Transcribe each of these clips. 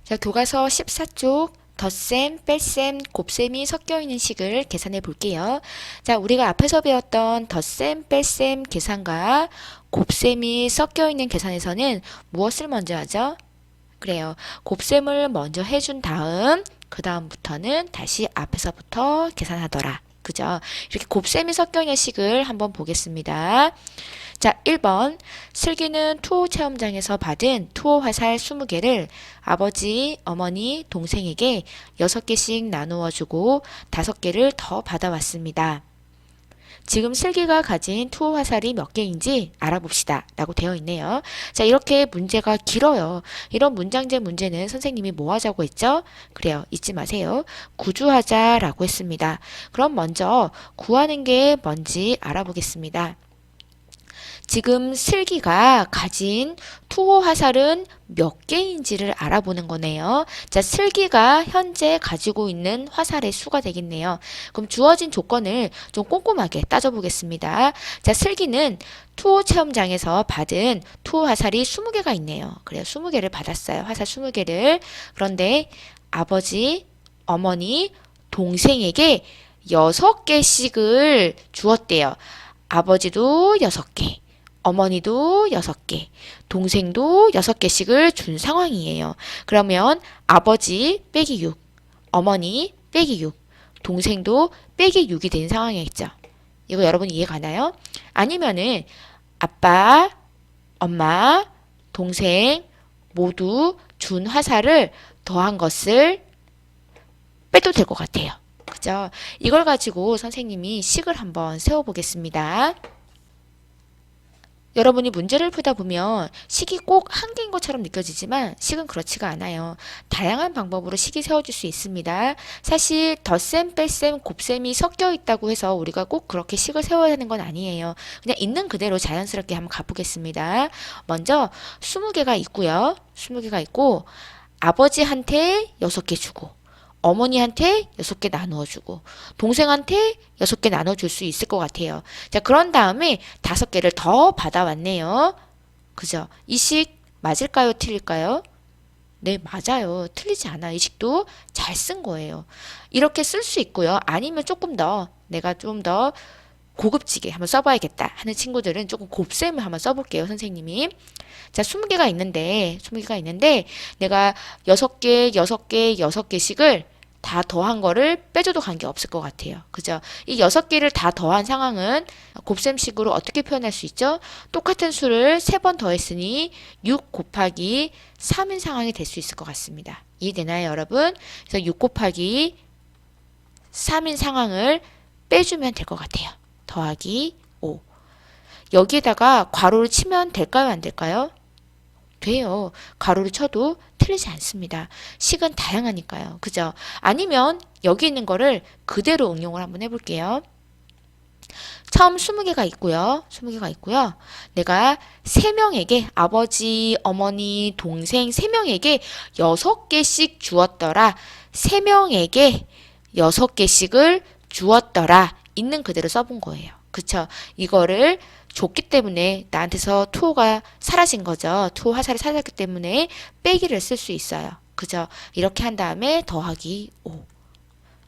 자, 교과서 14쪽 덧셈, 뺄셈, 곱셈이 섞여 있는 식을 계산해 볼게요. 자, 우리가 앞에서 배웠던 덧셈, 뺄셈 계산과 곱셈이 섞여 있는 계산에서는 무엇을 먼저 하죠? 그래요. 곱셈을 먼저 해준 다음, 그 다음부터는 다시 앞에서부터 계산하더라. 그죠? 이렇게 곱셈이 섞여 있는 식을 한번 보겠습니다. 자, 1번. 슬기는 투호 체험장에서 받은 투호 화살 20개를 아버지, 어머니, 동생에게 6개씩 나누어 주고 5개를 더 받아왔습니다. 지금 슬기가 가진 투호 화살이 몇 개인지 알아봅시다. 라고 되어 있네요. 자, 이렇게 문제가 길어요. 이런 문장제 문제는 선생님이 뭐 하자고 했죠? 그래요. 잊지 마세요. 구주하자라고 했습니다. 그럼 먼저 구하는 게 뭔지 알아보겠습니다. 지금 슬기가 가진 투호 화살은 몇 개인지를 알아보는 거네요. 자, 슬기가 현재 가지고 있는 화살의 수가 되겠네요. 그럼 주어진 조건을 좀 꼼꼼하게 따져보겠습니다. 자, 슬기는 투호 체험장에서 받은 투호 화살이 20개가 있네요. 그래요. 20개를 받았어요. 화살 20개를. 그런데 아버지, 어머니, 동생에게 6개씩을 주었대요. 아버지도 6개, 어머니도 6개, 동생도 6개씩을 준 상황이에요. 그러면 아버지 빼기 6, 어머니 빼기 6, 동생도 빼기 6이 된 상황이겠죠. 이거 여러분 이해 가나요? 아니면은 아빠, 엄마, 동생 모두 준 화살을 더한 것을 빼도 될 것 같아요. 그죠? 이걸 가지고 선생님이 식을 한번 세워보겠습니다. 여러분이 문제를 풀다 보면 식이 꼭 한 개인 것처럼 느껴지지만 식은 그렇지가 않아요. 다양한 방법으로 식이 세워질 수 있습니다. 사실 덧셈, 뺄셈, 곱셈이 섞여 있다고 해서 우리가 꼭 그렇게 식을 세워야 하는 건 아니에요. 그냥 있는 그대로 자연스럽게 한번 가보겠습니다. 먼저 20개가 있고요. 20개가 있고 아버지한테 6개 주고 어머니한테 6개 나누어주고 동생한테 6개 나눠줄 수 있을 것 같아요. 자, 그런 다음에 5개를 더 받아왔네요. 그죠? 이 식 맞을까요? 틀릴까요? 네, 맞아요. 틀리지 않아. 이 식도 잘 쓴 거예요. 이렇게 쓸 수 있고요. 아니면 조금 더 내가 좀 더 고급지게 한번 써봐야겠다 하는 친구들은 조금 곱셈을 한번 써볼게요, 선생님이. 자, 20개가 있는데 내가 6개, 6개, 6개씩을 다 더한 거를 빼줘도 관계없을 것 같아요. 그죠? 이 6개를 다 더한 상황은 곱셈식으로 어떻게 표현할 수 있죠? 똑같은 수를 3번 더했으니 6 곱하기 3인 상황이 될 수 있을 것 같습니다. 이해되나요, 여러분? 그래서 6 곱하기 3인 상황을 빼주면 될 것 같아요. 더하기 5. 여기에다가 괄호를 치면 될까요? 안 될까요? 돼요. 가로를 쳐도 틀리지 않습니다. 식은 다양하니까요. 그죠? 아니면 여기 있는 거를 그대로 응용을 한번 해볼게요. 처음 20개가 있고요. 20개가 있고요. 내가 3명에게 아버지, 어머니, 동생 3명에게 6개씩 주었더라. 3명에게 6개씩을 주었더라. 있는 그대로 써본 거예요. 그쵸? 이거를 줬기 때문에 나한테서 투호가 사라진 거죠. 투호 화살이 사라졌기 때문에 빼기를 쓸 수 있어요. 그죠? 이렇게 한 다음에 더하기 5.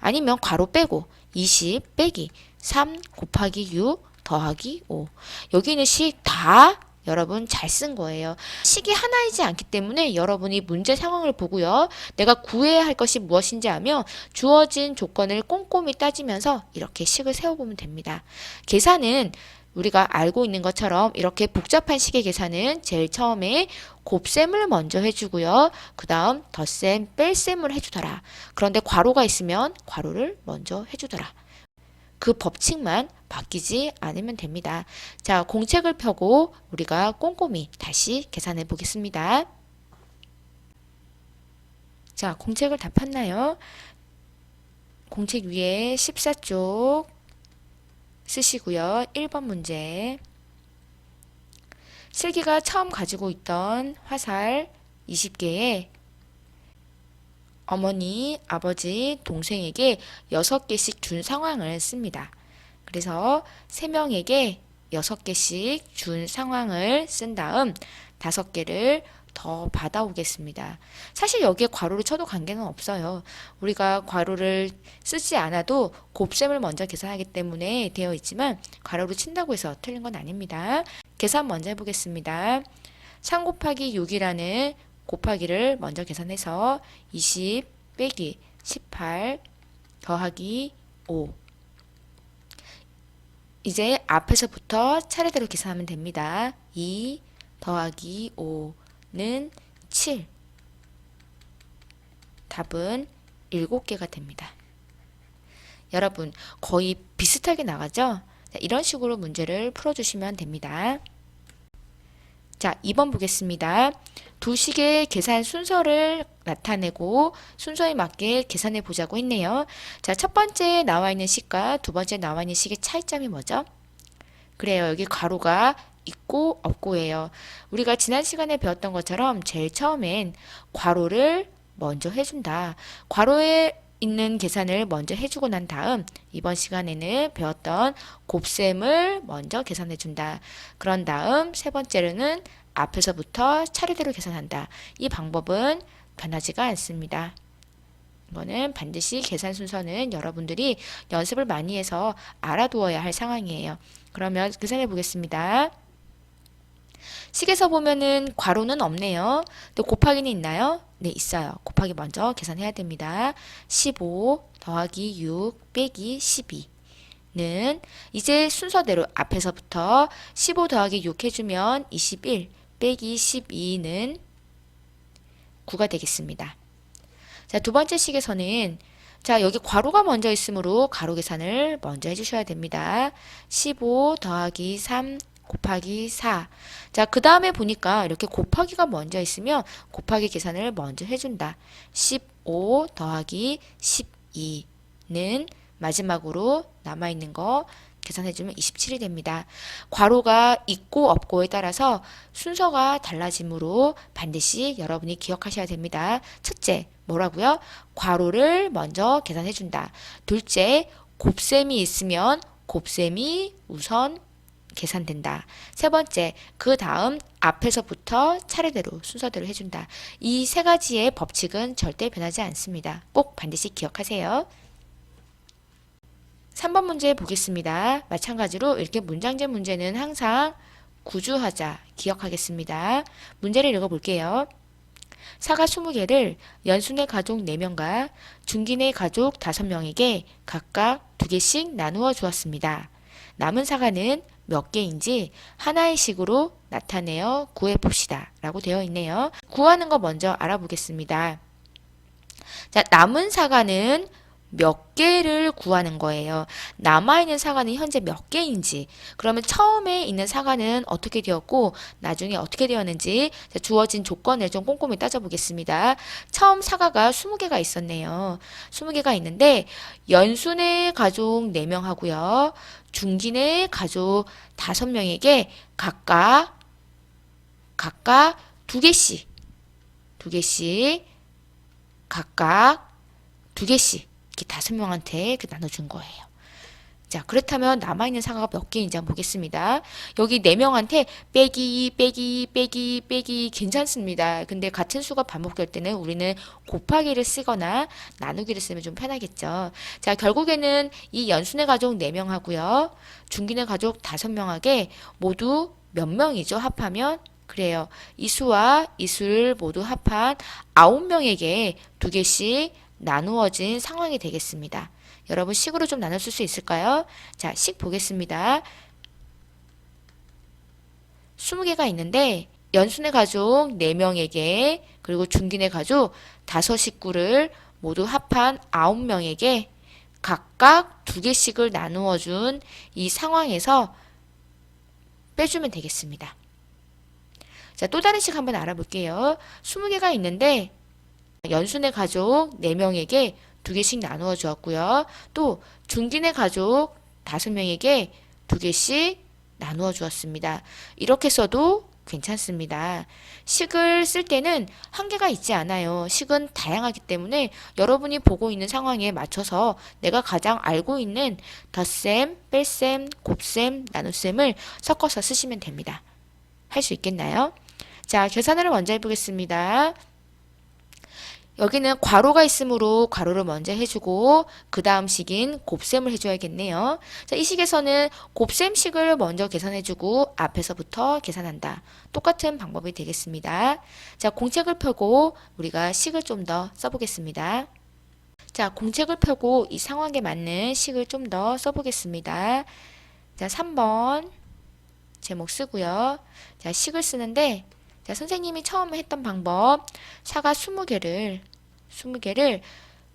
아니면 괄호 빼고 20 빼기 3 곱하기 6 더하기 5. 여기 있는 식 다 여러분 잘 쓴 거예요. 식이 하나이지 않기 때문에 여러분이 문제 상황을 보고요. 내가 구해야 할 것이 무엇인지 하며 주어진 조건을 꼼꼼히 따지면서 이렇게 식을 세워보면 됩니다. 계산은 우리가 알고 있는 것처럼 이렇게 복잡한 식의 계산은 제일 처음에 곱셈을 먼저 해주고요. 그 다음 덧셈, 뺄셈을 해주더라. 그런데 괄호가 있으면 괄호를 먼저 해주더라. 그 법칙만 바뀌지 않으면 됩니다. 자, 공책을 펴고 우리가 꼼꼼히 다시 계산해 보겠습니다. 자, 공책을 다 폈나요? 공책 위에 14쪽 쓰시고요. 1번 문제. 슬기가 처음 가지고 있던 화살 20개에 어머니, 아버지, 동생에게 6개씩 준 상황을 씁니다. 그래서 3명에게 6개씩 준 상황을 쓴 다음 5개를 더 받아오겠습니다. 사실 여기에 괄호를 쳐도 관계는 없어요. 우리가 괄호를 쓰지 않아도 곱셈을 먼저 계산하기 때문에 되어 있지만 괄호를 친다고 해서 틀린 건 아닙니다. 계산 먼저 해보겠습니다. 3 곱하기 6이라는 곱하기를 먼저 계산해서 20 빼기 18 더하기 5. 이제 앞에서부터 차례대로 계산하면 됩니다. 2 더하기 5는 7. 답은 7개가 됩니다. 여러분, 거의 비슷하게 나가죠? 자, 이런 식으로 문제를 풀어주시면 됩니다. 자, 2번 보겠습니다. 두 식의 계산 순서를 나타내고 순서에 맞게 계산해 보자고 했네요. 자, 첫 번째 나와 있는 식과 두 번째 나와 있는 식의 차이점이 뭐죠? 그래요. 여기 괄호가 있고 없고예요. 우리가 지난 시간에 배웠던 것처럼 제일 처음엔 괄호를 먼저 해준다. 괄호에 있는 계산을 먼저 해주고 난 다음 이번 시간에는 배웠던 곱셈을 먼저 계산해 준다. 그런 다음 세 번째로는 앞에서부터 차례대로 계산한다. 이 방법은 변하지가 않습니다. 이거는 반드시 계산 순서는 여러분들이 연습을 많이 해서 알아두어야 할 상황이에요. 그러면 계산해 보겠습니다. 식에서 보면은 괄호는 없네요. 또 곱하기는 있나요? 네, 있어요. 곱하기 먼저 계산해야 됩니다. 15 더하기 6 빼기 12는 이제 순서대로 앞에서부터 15 더하기 6 해주면 21 빼기 12는 9가 되겠습니다. 자, 두 번째 식에서는 자, 여기 괄호가 먼저 있으므로 괄호 계산을 먼저 해주셔야 됩니다. 15 더하기 3 곱하기 4. 자, 그 다음에 보니까 이렇게 곱하기가 먼저 있으면 곱하기 계산을 먼저 해준다. 15 더하기 12는 마지막으로 남아있는 거 계산해주면 27이 됩니다. 괄호가 있고 없고에 따라서 순서가 달라지므로 반드시 여러분이 기억하셔야 됩니다. 첫째, 뭐라고요? 괄호를 먼저 계산해준다. 둘째, 곱셈이 있으면 곱셈이 우선 계산된다. 세 번째, 그 다음 앞에서부터 차례대로 순서대로 해준다. 이 세 가지의 법칙은 절대 변하지 않습니다. 꼭 반드시 기억하세요. 3번 문제 보겠습니다. 마찬가지로 이렇게 문장제 문제는 항상 구주하자 기억하겠습니다. 문제를 읽어볼게요. 사과 20개를 연순의 가족 4명과 중긴의 가족 5명에게 각각 2개씩 나누어 주었습니다. 남은 사과는 몇 개인지 하나의 식으로 나타내어 구해봅시다. 라고 되어 있네요. 구하는 거 먼저 알아보겠습니다. 자, 남은 사과는 몇 개를 구하는 거예요. 남아있는 사과는 현재 몇 개인지, 그러면 처음에 있는 사과는 어떻게 되었고 나중에 어떻게 되었는지 주어진 조건을 좀 꼼꼼히 따져보겠습니다. 처음 사과가 20개가 있었네요. 20개가 있는데 연순의 가족 4명 하고요. 중긴의 가족 5명에게 각각 2개씩 각각 2개씩 이렇게 5명한테 이렇게 나눠준 거예요. 자, 그렇다면 남아있는 사과가 몇 개인지 한번 보겠습니다. 여기 4명한테 빼기 괜찮습니다. 근데 같은 수가 반복될 때는 우리는 곱하기를 쓰거나 나누기를 쓰면 좀 편하겠죠. 자, 결국에는 이 연순의 가족 4명 하고요. 중긴의 가족 5명에게 모두 몇 명이죠? 합하면? 그래요. 이 수와 이 수를 모두 합한 9명에게 2개씩 나누어진 상황이 되겠습니다. 여러분 식으로 좀 나눠 쓸 수 있을까요? 자, 식 보겠습니다. 20개가 있는데 연순의 가족 4명에게 그리고 중긴의 가족 5식구를 모두 합한 9명에게 각각 2개씩을 나누어 준 이 상황에서 빼주면 되겠습니다. 자, 또 다른 식 한번 알아볼게요. 20개가 있는데 연순의 가족 4명에게 2개씩 나누어 주었고요. 또 중긴의 가족 5명에게 2개씩 나누어 주었습니다. 이렇게 써도 괜찮습니다. 식을 쓸 때는 한계가 있지 않아요. 식은 다양하기 때문에 여러분이 보고 있는 상황에 맞춰서 내가 가장 알고 있는 덧셈, 뺄셈, 곱셈, 나눗셈을 섞어서 쓰시면 됩니다. 할 수 있겠나요? 자, 계산을 먼저 해보겠습니다. 여기는 괄호가 있으므로 괄호를 먼저 해주고 그 다음 식인 곱셈을 해줘야겠네요. 자, 이 식에서는 곱셈식을 먼저 계산해주고 앞에서부터 계산한다. 똑같은 방법이 되겠습니다. 자, 공책을 펴고 우리가 식을 좀 더 써보겠습니다. 자, 공책을 펴고 이 상황에 맞는 식을 좀 더 써보겠습니다. 자, 3번 제목 쓰고요. 자, 식을 쓰는데 자, 선생님이 처음 했던 방법 사과 20개를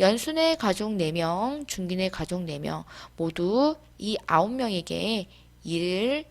연순의 가족 4명, 중gin의 가족 4명 모두 이 9명에게 일을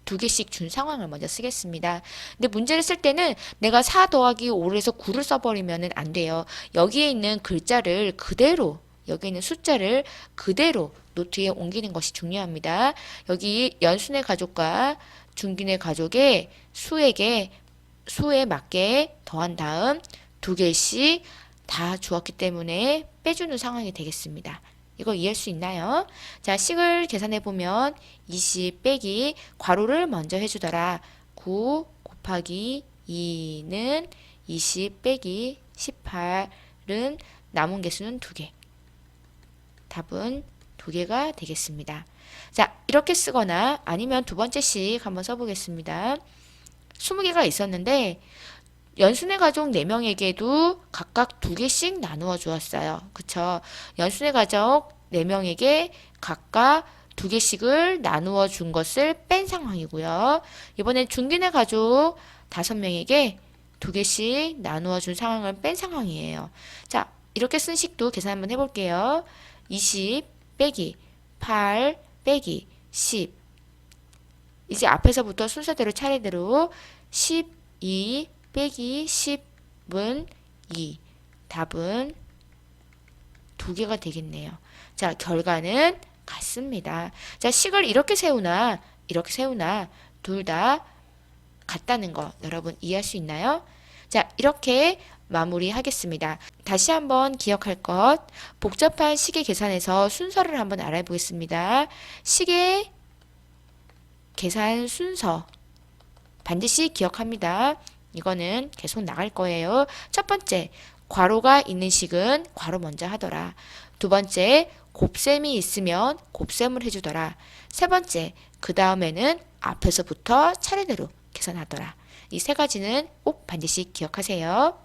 2개씩 준 상황을 먼저 쓰겠습니다. 근데 문제를 쓸 때는 내가 4 더하기 5를 해서 9를 써버리면 안 돼요. 여기에 있는 글자를 그대로 여기 있는 숫자를 그대로 노트에 옮기는 것이 중요합니다. 여기 연순의 가족과 중gin의 가족의 수에 맞게 더한 다음 2개씩 다 주었기 때문에 빼주는 상황이 되겠습니다. 이거 이해할 수 있나요? 자, 식을 계산해 보면 20 빼기 괄호를 먼저 해주더라. 9 곱하기 2는 20 빼기 18은 남은 개수는 2개. 답은 2개가 되겠습니다. 자, 이렇게 쓰거나 아니면 두 번째 식 한번 써보겠습니다. 20개가 있었는데 연순의 가족 4명에게도 각각 2개씩 나누어 주었어요. 그쵸? 연순의 가족 4명에게 각각 2개씩을 나누어 준 것을 뺀 상황이고요. 이번엔 중gin의 가족 5명에게 2개씩 나누어 준 상황을 뺀 상황이에요. 자, 이렇게 쓴 식도 계산 한번 해볼게요. 20 빼기 8 빼기 10 이제 앞에서부터 순서대로 차례대로 12 빼기 10은 2 답은 2개가 되겠네요. 자, 결과는 같습니다. 자, 식을 이렇게 세우나 둘 다 같다는 거 여러분 이해할 수 있나요? 자, 이렇게 마무리하겠습니다. 다시 한번 기억할 것 복잡한 식의 계산에서 순서를 한번 알아보겠습니다. 식의 계산 순서 반드시 기억합니다. 이거는 계속 나갈 거예요. 첫 번째, 괄호가 있는 식은 괄호 먼저 하더라. 두 번째, 곱셈이 있으면 곱셈을 해주더라. 세 번째, 그 다음에는 앞에서부터 차례대로 계산하더라. 이 세 가지는 꼭 반드시 기억하세요.